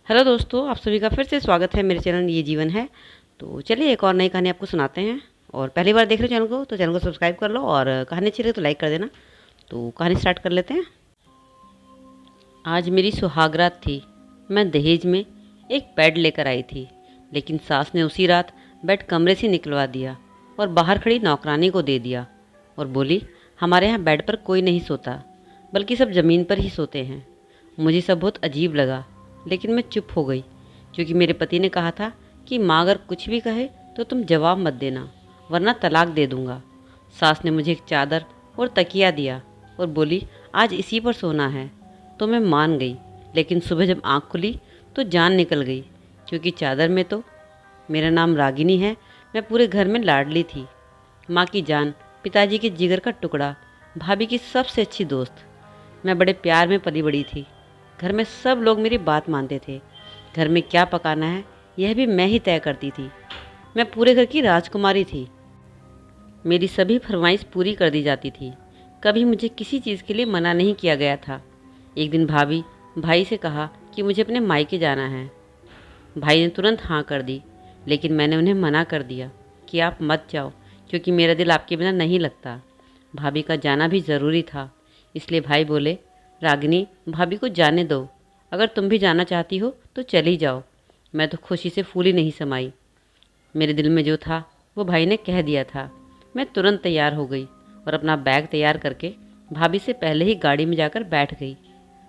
Hello दोस्तों, आप सभी का फिर से स्वागत है मेरे चैनल ये जीवन है। तो चलिए एक और नई कहानी आपको सुनाते हैं। और पहली बार देख रहे हो चैनल को तो चैनल को सब्सक्राइब कर लो और कहानी अच्छी लगे तो लाइक कर देना। तो कहानी स्टार्ट कर लेते हैं। आज मेरी सुहागरात थी। मैं दहेज में एक बेड लेकर आई थी, लेकिन सास ने उसी रात बेड कमरे से निकलवा दिया और बाहर खड़ी नौकरानी को दे दिया और बोली, हमारे यहाँ बेड पर कोई नहीं सोता, बल्कि सब ज़मीन पर ही सोते हैं। मुझे सब बहुत अजीब लगा, लेकिन मैं चुप हो गई, क्योंकि मेरे पति ने कहा था कि माँ अगर कुछ भी कहे तो तुम जवाब मत देना, वरना तलाक दे दूँगा। सास ने मुझे एक चादर और तकिया दिया और बोली, आज इसी पर सोना है। तो मैं मान गई, लेकिन सुबह जब आँख खुली तो जान निकल गई, क्योंकि चादर में तो मेरा नाम रागिनी है। मैं पूरे घर में लाडली थी, माँ की जान, पिताजी के जिगर का टुकड़ा, भाभी की सबसे अच्छी दोस्त। मैं बड़े प्यार में पली बड़ी थी। घर में सब लोग मेरी बात मानते थे। घर में क्या पकाना है यह भी मैं ही तय करती थी। मैं पूरे घर की राजकुमारी थी। मेरी सभी फरमाइश पूरी कर दी जाती थी। कभी मुझे किसी चीज़ के लिए मना नहीं किया गया था। एक दिन भाभी भाई से कहा कि मुझे अपने मायके जाना है। भाई ने तुरंत हाँ कर दी, लेकिन मैंने उन्हें मना कर दिया कि आप मत जाओ, क्योंकि मेरा दिल आपके बिना नहीं लगता। भाभी का जाना भी ज़रूरी था, इसलिए भाई बोले, रागिनी, भाभी को जाने दो। अगर तुम भी जाना चाहती हो तो चली जाओ। मैं तो खुशी से फूली नहीं समाई। मेरे दिल में जो था वो भाई ने कह दिया था। मैं तुरंत तैयार हो गई और अपना बैग तैयार करके भाभी से पहले ही गाड़ी में जाकर बैठ गई।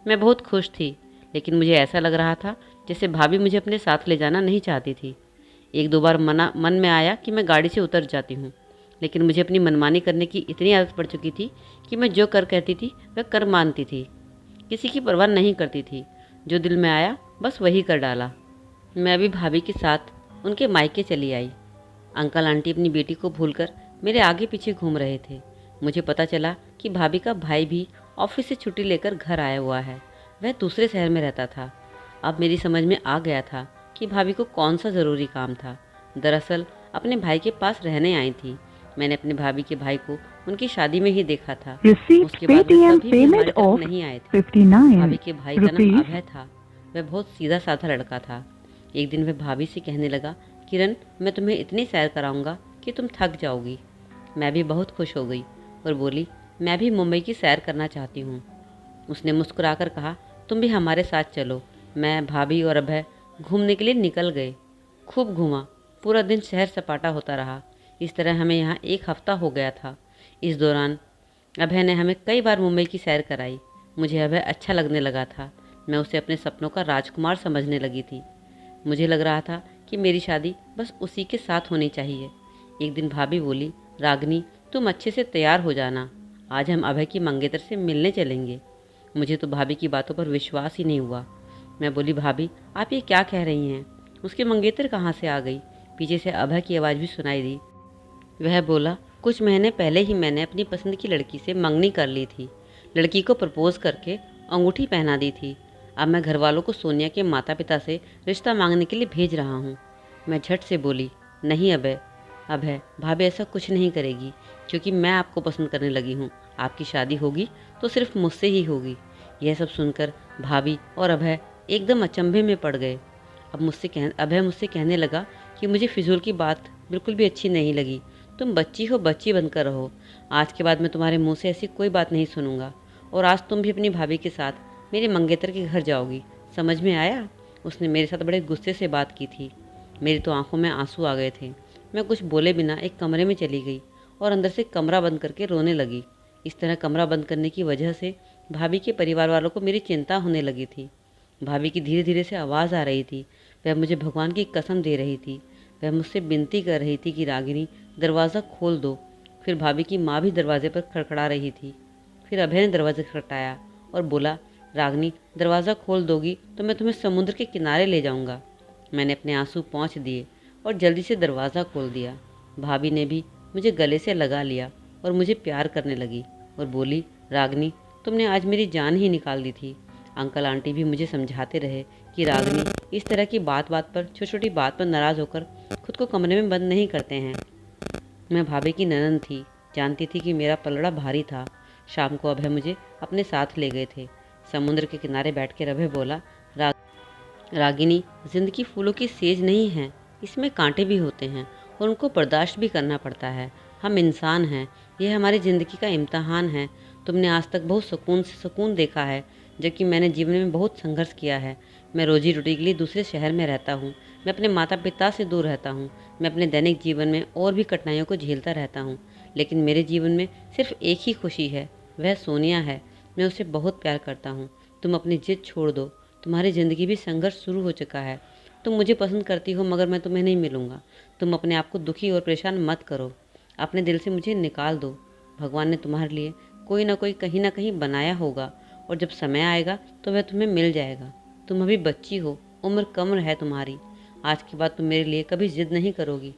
मैं बहुत खुश थी, लेकिन मुझे ऐसा लग रहा था जैसे भाभी मुझे अपने साथ ले जाना नहीं चाहती थी। एक दो बार मन में आया कि मैं गाड़ी से उतर जाती हूँ, लेकिन मुझे अपनी मनमानी करने की इतनी आदत पड़ चुकी थी कि मैं जो कर कहती थी वह कर मानती थी। किसी की परवाह नहीं करती थी। जो दिल में आया बस वही कर डाला। मैं भी भाभी के साथ उनके मायके चली आई। अंकल आंटी अपनी बेटी को भूलकर मेरे आगे पीछे घूम रहे थे। मुझे पता चला कि भाभी का भाई भी ऑफिस से छुट्टी लेकर घर आया हुआ है। वह दूसरे शहर में रहता था। अब मेरी समझ में आ गया था कि भाभी को कौन सा ज़रूरी काम था। दरअसल अपने भाई के पास रहने आई थी। मैंने अपने भाभी के भाई को उनकी शादी में ही देखा था। Received उसके बाद वो Paytm कभी भी payment हमारी तरफ of नहीं आए थे। भाभी 59 के भाई का नाम rupees. अभय था। वह बहुत सीधा साधा लड़का था। एक दिन वह भाभी से कहने लगा, किरण, मैं तुम्हें इतनी सैर कराऊंगा कि तुम थक जाओगी। मैं भी बहुत खुश हो गई और बोली, मैं भी मुंबई की सैर करना चाहती हूँ। उसने मुस्कुराकर कहा, तुम भी हमारे साथ चलो। मैं, भाभी और अभय घूमने के लिए निकल गए। खूब घूमा। पूरा दिन शहर सपाटा होता रहा। इस तरह हमें यहाँ एक हफ्ता हो गया था। इस दौरान अभय ने हमें कई बार मुंबई की सैर कराई। मुझे अभय अच्छा लगने लगा था। मैं उसे अपने सपनों का राजकुमार समझने लगी थी। मुझे लग रहा था कि मेरी शादी बस उसी के साथ होनी चाहिए। एक दिन भाभी बोली, रागनी, तुम अच्छे से तैयार हो जाना, आज हम अभय की मंगेतर से मिलने चलेंगे। मुझे तो भाभी की बातों पर विश्वास ही नहीं हुआ। मैं बोली, भाभी आप ये क्या कह रही हैं? उसके मंगेतर कहाँ से आ गई? पीछे से अभय की आवाज़ भी सुनाई दी। वह बोला, कुछ महीने पहले ही मैंने अपनी पसंद की लड़की से मंगनी कर ली थी। लड़की को प्रपोज करके अंगूठी पहना दी थी। अब मैं घर वालों को सोनिया के माता पिता से रिश्ता मांगने के लिए भेज रहा हूँ। मैं झट से बोली, नहीं अभय, अभय, भाभी ऐसा कुछ नहीं करेगी, क्योंकि मैं आपको पसंद करने लगी हूँ। आपकी शादी होगी तो सिर्फ मुझसे ही होगी। यह सब सुनकर भाभी और अभय एकदम अचंभे में पड़ गए। अभय मुझसे कहने लगा कि मुझे फिजूल की बात बिल्कुल भी अच्छी नहीं लगी। तुम बच्ची हो, बच्ची बनकर रहो। आज के बाद मैं तुम्हारे मुंह से ऐसी कोई बात नहीं सुनूंगा। और आज तुम भी अपनी भाभी के साथ मेरे मंगेतर के घर जाओगी। समझ में आया? उसने मेरे साथ बड़े गुस्से से बात की थी। मेरी तो आंखों में आंसू आ गए थे। मैं कुछ बोले बिना एक कमरे में चली गई और अंदर से कमरा बंद करके रोने लगी। इस तरह कमरा बंद करने की वजह से भाभी के परिवार वालों को मेरी चिंता होने लगी थी। भाभी की धीरे धीरे से आवाज़ आ रही थी। वह मुझे भगवान की कसम दे रही थी। वह मुझसे विनती कर रही थी कि रागिनी, दरवाज़ा खोल दो। फिर भाभी की माँ भी दरवाजे पर खड़खड़ा रही थी। फिर अभय ने दरवाज़ा खटखटाया और बोला, रागिनी, दरवाज़ा खोल दोगी तो मैं तुम्हें समुद्र के किनारे ले जाऊंगा। मैंने अपने आंसू पोंछ दिए और जल्दी से दरवाज़ा खोल दिया। भाभी ने भी मुझे गले से लगा लिया और मुझे प्यार करने लगी और बोली, रागिनी, तुमने आज मेरी जान ही निकाल दी थी। अंकल आंटी भी मुझे समझाते रहे कि रागिनी, इस तरह की बात बात पर, छोटी छोटी बात पर नाराज़ होकर खुद को कमरे में बंद नहीं करते हैं। मैं भाभी की ननद थी, जानती थी कि मेरा पलड़ा भारी था। शाम को अभय मुझे अपने साथ ले गए थे। समुद्र के किनारे बैठ कर अभय बोला, रागिनी, जिंदगी फूलों की सेज नहीं है, इसमें कांटे भी होते हैं और उनको बर्दाश्त भी करना पड़ता है। हम इंसान हैं, यह हमारी ज़िंदगी का इम्तहान है। तुमने आज तक बहुत सुकून से सुकून देखा है, जबकि मैंने जीवन में बहुत संघर्ष किया है। मैं रोजी रोटी के लिए दूसरे शहर में रहता हूँ, मैं अपने माता पिता से दूर रहता हूँ, मैं अपने दैनिक जीवन में और भी कठिनाइयों को झेलता रहता हूँ, लेकिन मेरे जीवन में सिर्फ एक ही खुशी है, वह सोनिया है। मैं उसे बहुत प्यार करता हूँ। तुम अपनी जिद छोड़ दो, तुम्हारी ज़िंदगी भी संघर्ष शुरू हो चुका है। तुम मुझे पसंद करती हो, मगर मैं तुम्हें नहीं मिलूँगा। तुम अपने आप को दुखी और परेशान मत करो, अपने दिल से मुझे निकाल दो। भगवान ने तुम्हारे लिए कोई ना कोई कहीं ना कहीं बनाया होगा, और जब समय आएगा तो वह तुम्हें मिल जाएगा। तुम अभी बच्ची हो, उम्र कम है तुम्हारी। आज के बाद तुम मेरे लिए कभी जिद नहीं करोगी।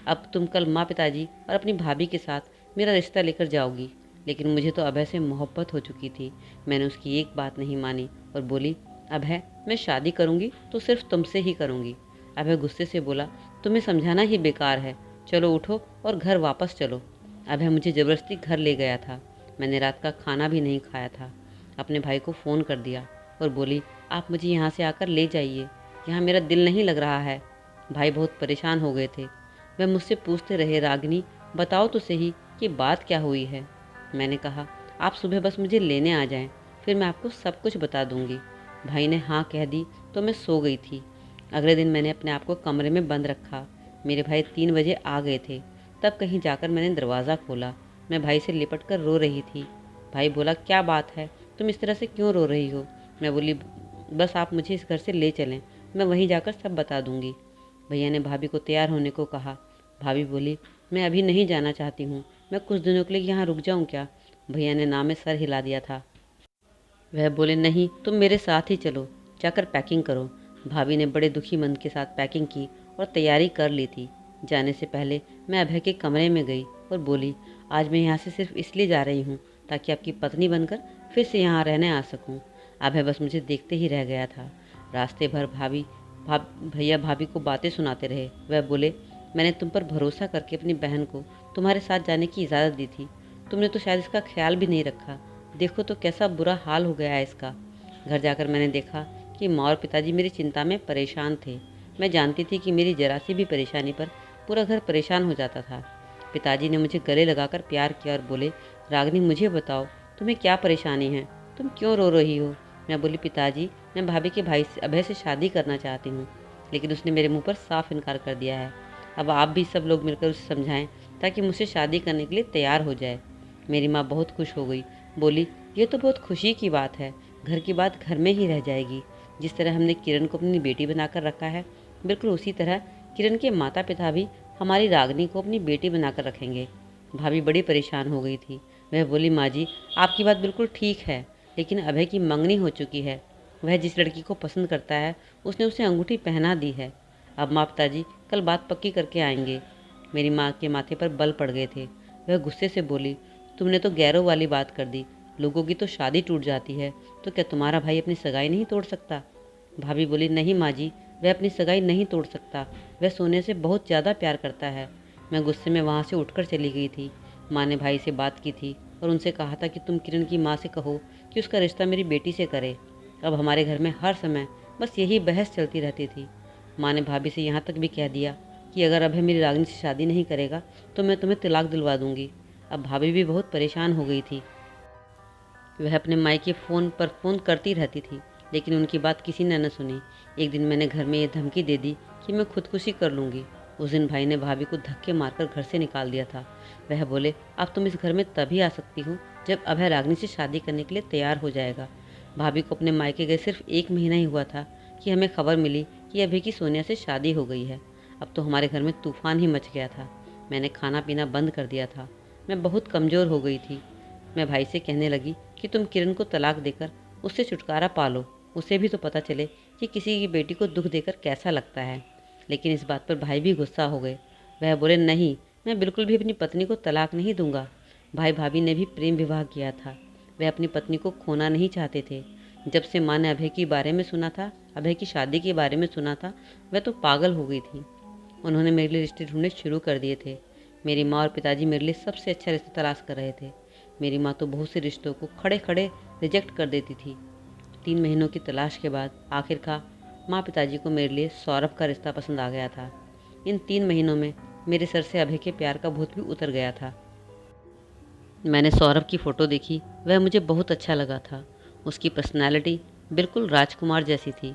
अब तुम कल माँ पिताजी और अपनी भाभी के साथ मेरा रिश्ता लेकर जाओगी। लेकिन मुझे तो अभय से मोहब्बत हो चुकी थी। मैंने उसकी एक बात नहीं मानी और बोली, अभय, मैं शादी करूँगी तो सिर्फ तुमसे ही करूँगी। अभय गुस्से से बोला, तुम्हें समझाना ही बेकार है, चलो उठो और घर वापस चलो। अभय मुझे ज़बरदस्ती घर ले गया था। मैंने रात का खाना भी नहीं खाया था। अपने भाई को फ़ोन कर दिया और बोली, आप मुझे यहाँ से आकर ले जाइए, यहाँ मेरा दिल नहीं लग रहा है। भाई बहुत परेशान हो गए थे। वह मुझसे पूछते रहे, रागिनी, बताओ तो सही कि बात क्या हुई है। मैंने कहा, आप सुबह बस मुझे लेने आ जाएं, फिर मैं आपको सब कुछ बता दूंगी। भाई ने हाँ कह दी तो मैं सो गई थी। अगले दिन मैंने अपने आप को कमरे में बंद रखा। मेरे भाई 3 बजे आ गए थे। तब कहीं जाकर मैंने दरवाज़ा खोला। मैं भाई से लिपट कर रो रही थी। भाई बोला, क्या बात है, तुम इस तरह से क्यों रो रही हो। मैं बोली, बस आप मुझे इस घर से ले चलें, मैं वहीं जाकर सब बता दूंगी। भैया ने भाभी को तैयार होने को कहा। भाभी बोली, मैं अभी नहीं जाना चाहती हूँ, मैं कुछ दिनों के लिए यहाँ रुक जाऊँ क्या। भैया ने ना में सर हिला दिया था। वह बोले, नहीं, तुम मेरे साथ ही चलो, जाकर पैकिंग करो। भाभी ने बड़े दुखी मन के साथ पैकिंग की और तैयारी कर ली थी। जाने से पहले मैं अभय के कमरे में गई और बोली, आज मैं यहाँ से सिर्फ इसलिए जा रही हूँ ताकि आपकी पत्नी बनकर फिर से यहाँ रहने आ सकूँ। अभय बस मुझे देखते ही रह गया था। रास्ते भर भैया भाभी को बातें सुनाते रहे। वह बोले, मैंने तुम पर भरोसा करके अपनी बहन को तुम्हारे साथ जाने की इजाज़त दी थी, तुमने तो शायद इसका ख्याल भी नहीं रखा। देखो तो कैसा बुरा हाल हो गया है इसका। घर जाकर मैंने देखा कि माँ और पिताजी मेरी चिंता में परेशान थे। मैं जानती थी कि मेरी जरा सी भी परेशानी पर पूरा घर परेशान हो जाता था। पिताजी ने मुझे गले लगाकर प्यार किया और बोले, रागिनी, मुझे बताओ, तुम्हें क्या परेशानी है, तुम क्यों रो रही हो। मैं बोली, पिताजी, मैं भाभी के भाई से अभय से शादी करना चाहती हूँ, लेकिन उसने मेरे मुँह पर साफ इनकार कर दिया है। अब आप भी सब लोग मिलकर उसे समझाएं ताकि मुझसे शादी करने के लिए तैयार हो जाए। मेरी माँ बहुत खुश हो गई, बोली, ये तो बहुत खुशी की बात है, घर की बात घर में ही रह जाएगी। जिस तरह हमने किरण को अपनी बेटी बनाकर रखा है, बिल्कुल उसी तरह किरण के माता पिता भी हमारी रागिनी को अपनी बेटी बनाकर रखेंगे। भाभी बड़ी परेशान हो गई थी। वह बोली, माँ जी, आपकी बात बिल्कुल ठीक है, लेकिन अभय की मंगनी हो चुकी है। वह जिस लड़की को पसंद करता है उसने उसे अंगूठी पहना दी है। अब माँ पिताजी कल बात पक्की करके आएंगे। मेरी माँ के माथे पर बल पड़ गए थे। वह गुस्से से बोली, तुमने तो गैरों वाली बात कर दी, लोगों की तो शादी टूट जाती है, तो क्या तुम्हारा भाई अपनी सगाई नहीं तोड़ सकता। भाभी बोली, नहीं माँ जी, वह अपनी सगाई नहीं तोड़ सकता, वह सोने से बहुत ज़्यादा प्यार करता है। मैं गुस्से में वहाँ से उठकर चली गई थी। माँ ने भाई से बात की थी और उनसे कहा था कि तुम किरण की माँ से कहो कि उसका रिश्ता मेरी बेटी से करे। अब हमारे घर में हर समय बस यही बहस चलती रहती थी। माँ ने भाभी से यहाँ तक भी कह दिया कि अगर अभय मेरी रागिनी से शादी नहीं करेगा तो मैं तुम्हें तलाक दिलवा दूंगी। अब भाभी भी बहुत परेशान हो गई थी। वह अपने मायके फ़ोन करती रहती थी, लेकिन उनकी बात किसी ने न सुनी। एक दिन मैंने घर में ये धमकी दे दी कि मैं खुदकुशी कर लूँगी। उस दिन भाई ने भाभी को धक्के मारकर घर से निकाल दिया था। वह बोले, अब तुम इस घर में तभी आ सकती हो जब अभय रागिनी से शादी करने के लिए तैयार हो जाएगा। भाभी को अपने मायके गए सिर्फ 1 महीना ही हुआ था कि हमें खबर मिली कि अभय की सोनिया से शादी हो गई है। अब तो हमारे घर में तूफान ही मच गया था। मैंने खाना पीना बंद कर दिया था। मैं बहुत कमज़ोर हो गई थी। मैं भाई से कहने लगी कि तुम किरण को तलाक देकर उससे छुटकारा पा लो, उसे भी तो पता चले कि किसी की बेटी को दुख देकर कैसा लगता है। लेकिन इस बात पर भाई भी गुस्सा हो गए। वह बोले, नहीं, मैं बिल्कुल भी अपनी पत्नी को तलाक नहीं दूंगा। भाई भाभी ने भी प्रेम विवाह किया था। वह अपनी पत्नी को खोना नहीं चाहते थे। जब से माँ ने अभय के बारे में सुना था, अभय की शादी के बारे में सुना था, वह तो पागल हो गई थी। उन्होंने मेरे लिए रिश्ते ढूंढने शुरू कर दिए थे। मेरी माँ और पिताजी मेरे लिए सबसे अच्छा रिश्ता तलाश कर रहे थे। मेरी माँ तो बहुत से रिश्तों को खड़े खड़े रिजेक्ट कर देती थी। 3 महीनों की तलाश के बाद आखिरकार माँ पिताजी को मेरे लिए सौरभ का रिश्ता पसंद आ गया था। इन 3 महीनों में मेरे सर से अभय के प्यार का भूत भी उतर गया था। मैंने सौरभ की फ़ोटो देखी, वह मुझे बहुत अच्छा लगा था। उसकी पर्सनैलिटी बिल्कुल राजकुमार जैसी थी।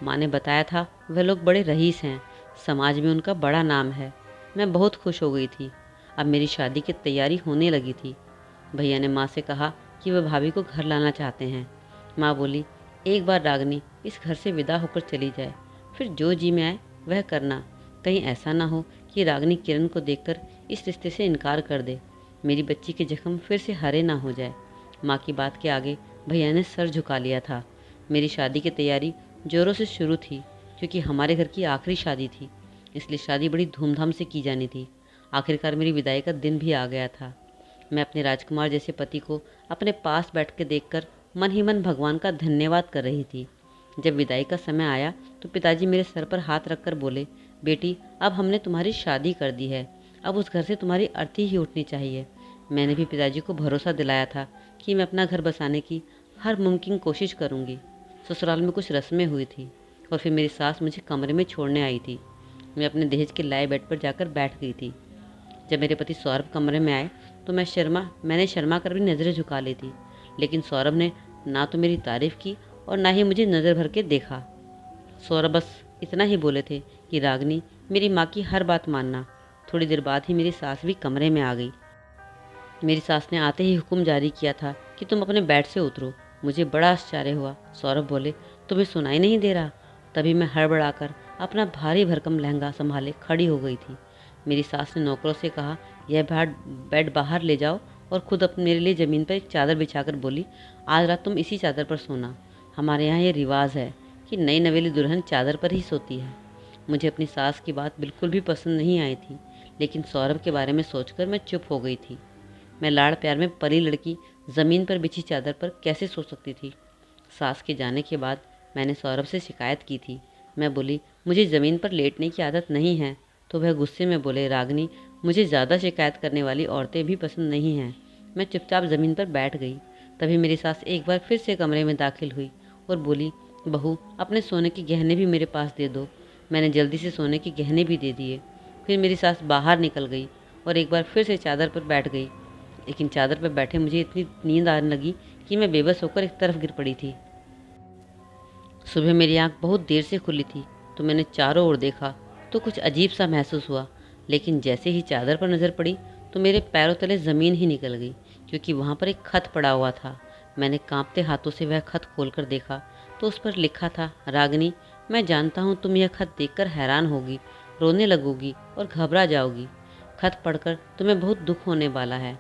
माँ ने बताया था वह लोग बड़े रईस हैं, समाज में उनका बड़ा नाम है। मैं बहुत खुश हो गई थी। अब मेरी शादी की तैयारी होने लगी थी। भैया ने माँ से कहा कि वह भाभी को घर लाना चाहते हैं। माँ बोली, एक बार रागनी इस घर से विदा होकर चली जाए, फिर जो जी में आए वह करना। कहीं ऐसा ना हो कि रागनी किरण को देखकर इस रिश्ते से इनकार कर दे। मेरी बच्ची के जख्म फिर से हरे ना हो जाए। माँ की बात के आगे भैया ने सर झुका लिया था। मेरी शादी की तैयारी जोरों से शुरू थी, क्योंकि हमारे घर की आखिरी शादी थी, इसलिए शादी बड़ी धूमधाम से की जानी थी। आखिरकार मेरी विदाई का दिन भी आ गया था। मैं अपने राजकुमार जैसे पति को अपने पास बैठ के देखकर मन ही मन भगवान का धन्यवाद कर रही थी। जब विदाई का समय आया तो पिताजी मेरे सर पर हाथ रखकर बोले, बेटी अब हमने तुम्हारी शादी कर दी है, अब उस घर से तुम्हारी अर्थी ही उठनी चाहिए। मैंने भी पिताजी को भरोसा दिलाया था कि मैं अपना घर बसाने की हर मुमकिन कोशिश करूंगी। ससुराल में कुछ रस्में हुई थी और फिर मेरी सास मुझे कमरे में छोड़ने आई थी। मैं अपने दहेज के लाए बेड पर जाकर बैठ गई थी। जब मेरे पति सौरभ कमरे में आए तो मैंने शर्मा कर भी नज़रें झुका ली थी, लेकिन सौरभ ने ना तो मेरी तारीफ़ की और ना ही मुझे नज़र भर के देखा। सौरभ बस इतना ही बोले थे कि रागनी मेरी माँ की हर बात मानना। थोड़ी देर बाद ही मेरी सास भी कमरे में आ गई। मेरी सास ने आते ही हुक्म जारी किया था कि तुम अपने बेड से उतरो। मुझे बड़ा आश्चर्य हुआ। सौरभ बोले, तुम्हें सुनाई नहीं दे रहा? तभी मैं हड़बड़ाकर अपना भारी भरकम लहंगा संभाले खड़ी हो गई थी। मेरी सास ने नौकरों से कहा, यह बेड बाहर ले जाओ, और खुद अपने मेरे लिए ज़मीन पर एक चादर बिछाकर बोली, आज रात तुम इसी चादर पर सोना। हमारे यहाँ ये रिवाज है कि नई नवेली दुल्हन चादर पर ही सोती है। मुझे अपनी सास की बात बिल्कुल भी पसंद नहीं आई थी, लेकिन सौरभ के बारे में सोचकर मैं चुप हो गई थी। मैं लाड़ प्यार में परी लड़की ज़मीन पर बिछी चादर पर कैसे सो सकती थी? सास के जाने के बाद मैंने सौरभ से शिकायत की थी। मैं बोली, मुझे ज़मीन पर लेटने की आदत नहीं है। तो वह गुस्से में बोले, रागनी मुझे ज़्यादा शिकायत करने वाली औरतें भी पसंद नहीं हैं। मैं चुपचाप ज़मीन पर बैठ गई। तभी मेरी सास एक बार फिर से कमरे में दाखिल हुई और बोली, बहू अपने सोने के गहने भी मेरे पास दे दो। मैंने जल्दी से सोने के गहने भी दे दिए। फिर मेरी सास बाहर निकल गई और एक बार फिर से चादर पर बैठ गई, लेकिन चादर पर बैठे मुझे इतनी नींद आने लगी कि मैं बेबस होकर एक तरफ गिर पड़ी थी। सुबह मेरी आंख बहुत देर से खुली थी तो मैंने चारों ओर देखा तो कुछ अजीब सा महसूस हुआ, लेकिन जैसे ही चादर पर नज़र पड़ी तो मेरे पैरों तले ज़मीन ही निकल गई, क्योंकि वहाँ पर एक खत पड़ा हुआ था। मैंने कांपते हाथों से वह खत खोलकर देखा तो उस पर लिखा था, रागनी मैं जानता हूँ तुम यह खत देखकर हैरान होगी, रोने लगोगी और घबरा जाओगी। खत पढ़कर तुम्हें बहुत दुख होने वाला है।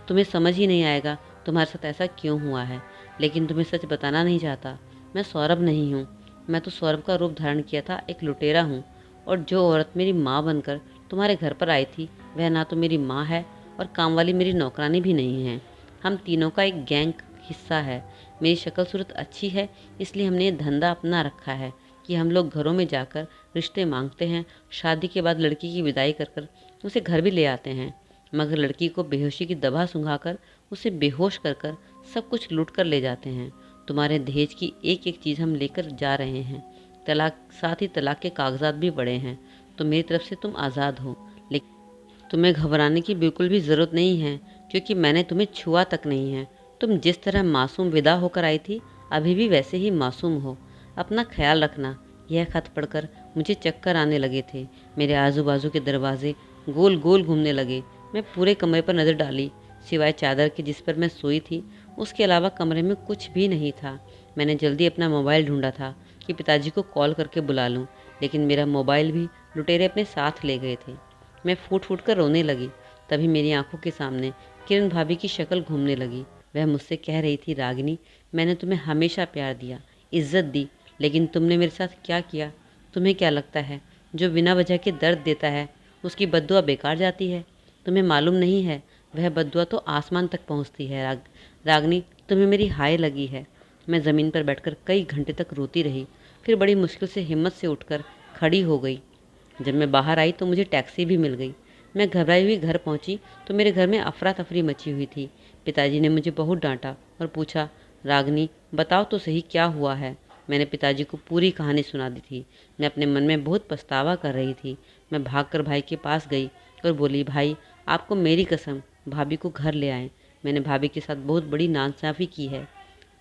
तुम्हें समझ ही नहीं आएगा तुम्हारे साथ ऐसा क्यों हुआ है, लेकिन तुम्हें सच बताना नहीं चाहता। मैं सौरभ नहीं हूँ। मैं तो सौरभ का रूप धारण किया था एक लुटेरा हूँ, और जो औरत मेरी माँ बनकर तुम्हारे घर पर आई थी वह ना तो मेरी माँ है और काम वाली मेरी नौकरानी भी नहीं है। हम तीनों का एक गैंग हिस्सा है। मेरी शक्ल सूरत अच्छी है, इसलिए हमने ये धंधा अपना रखा है कि हम लोग घरों में जाकर रिश्ते मांगते हैं। शादी के बाद लड़की की विदाई कर कर उसे घर भी ले आते हैं, मगर लड़की को बेहोशी की दवा सुंघाकर उसे बेहोश कर कर सब कुछ लूट कर ले जाते हैं। तुम्हारे दहेज की एक एक चीज़ हम लेकर जा रहे हैं। तलाक, साथ ही तलाक के कागजात भी बड़े हैं। तो मेरी तरफ से तुम आज़ाद हो, लेकिन तुम्हें घबराने की बिल्कुल भी ज़रूरत नहीं है, क्योंकि मैंने तुम्हें छुआ तक नहीं है। तुम जिस तरह मासूम विदा होकर आई थी अभी भी वैसे ही मासूम हो। अपना ख्याल रखना। यह खत पढ़कर मुझे चक्कर आने लगे थे। मेरे आजू बाजू के दरवाजे गोल गोल घूमने लगे। मैं पूरे कमरे पर नज़र डाली, सिवाय चादर के जिस पर मैं सोई थी उसके अलावा कमरे में कुछ भी नहीं था। मैंने जल्दी अपना मोबाइल ढूंढा था कि पिताजी को कॉल करके बुला लूं, लेकिन मेरा मोबाइल भी लुटेरे अपने साथ ले गए थे। मैं फूट फूट कर रोने लगी। तभी मेरी आंखों के सामने किरण भाभी की शक्ल घूमने लगी। वह मुझसे कह रही थी, रागिनी मैंने तुम्हें हमेशा प्यार दिया, इज्जत दी, लेकिन तुमने मेरे साथ क्या किया? तुम्हें क्या लगता है जो बिना वजह के दर्द देता है उसकी बद्दुआ बेकार जाती है? तुम्हें मालूम नहीं है वह बद्दुआ तो आसमान तक पहुंचती है। रागनी तुम्हें मेरी हाय लगी है। मैं ज़मीन पर बैठकर कई घंटे तक रोती रही, फिर बड़ी मुश्किल से हिम्मत से उठकर खड़ी हो गई। जब मैं बाहर आई तो मुझे टैक्सी भी मिल गई। मैं घबराई हुई घर पहुंची तो मेरे घर में अफरा तफरी मची हुई थी। पिताजी ने मुझे बहुत डांटा और पूछा, रागनी बताओ तो सही क्या हुआ है? मैंने पिताजी को पूरी कहानी सुना दी थी। मैं अपने मन में बहुत पछतावा कर रही थी। मैं भागकर भाई के पास गई और बोली, भाई आपको मेरी कसम, भाभी को घर ले आएं। मैंने भाभी के साथ बहुत बड़ी नाइंसाफ़ी की है,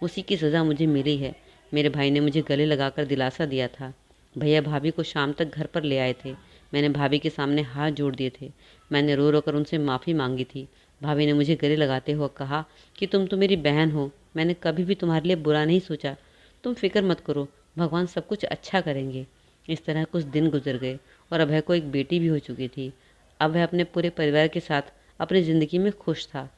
उसी की सज़ा मुझे मिली है। मेरे भाई ने मुझे गले लगाकर दिलासा दिया था। भैया भाभी को शाम तक घर पर ले आए थे। मैंने भाभी के सामने हाथ जोड़ दिए थे। मैंने रो रो कर उनसे माफ़ी मांगी थी। भाभी ने मुझे गले लगाते हुए कहा कि तुम तो मेरी बहन हो, मैंने कभी भी तुम्हारे लिए बुरा नहीं सोचा। तुम फिक्र मत करो, भगवान सब कुछ अच्छा करेंगे। इस तरह कुछ दिन गुजर गए और अभय को एक बेटी भी हो चुकी थी। अब वह अपने पूरे परिवार के साथ अपनी ज़िंदगी में खुश था।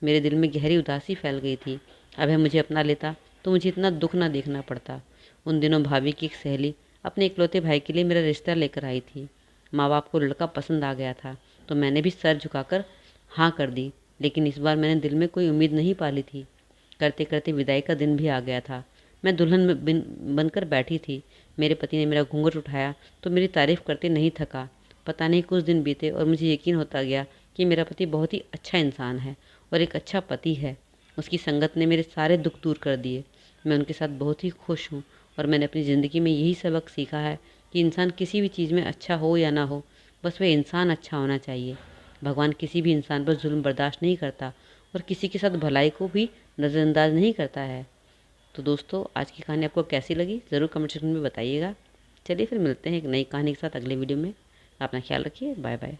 मेरे दिल में गहरी उदासी फैल गई थी। अभय मुझे अपना लेता तो मुझे इतना दुख ना देखना पड़ता। उन दिनों भाभी की एक सहेली अपने इकलौते भाई के लिए मेरा रिश्ता लेकर आई थी। माँ बाप को लड़का पसंद आ गया था तो मैंने भी सर झुकाकर हाँ कर दी। लेकिन इस बार मैंने दिल में कोई उम्मीद नहीं पाली थी। करते करते विदाई का दिन भी आ गया था। मैं दुल्हन बनकर बैठी थी। मेरे पति ने मेरा घूंघट उठाया तो मेरी तारीफ करते नहीं थका। पता नहीं कुछ दिन बीते और मुझे यकीन होता गया कि मेरा पति बहुत ही अच्छा इंसान है और एक अच्छा पति है। उसकी संगत ने मेरे सारे दुख दूर कर दिए। मैं उनके साथ बहुत ही खुश हूँ और मैंने अपनी ज़िंदगी में यही सबक सीखा है कि इंसान किसी भी चीज़ में अच्छा हो या ना हो, बस वह इंसान अच्छा होना चाहिए। भगवान किसी भी इंसान पर जुल्म बर्दाश्त नहीं करता और किसी के साथ भलाई को भी नज़रअंदाज नहीं करता है। तो दोस्तों, आज की कहानी आपको कैसी लगी ज़रूर कमेंट सेक्शन में बताइएगा। चलिए फिर मिलते हैं एक नई कहानी के साथ अगले वीडियो में। अपना ख्याल रखिए। Bye bye.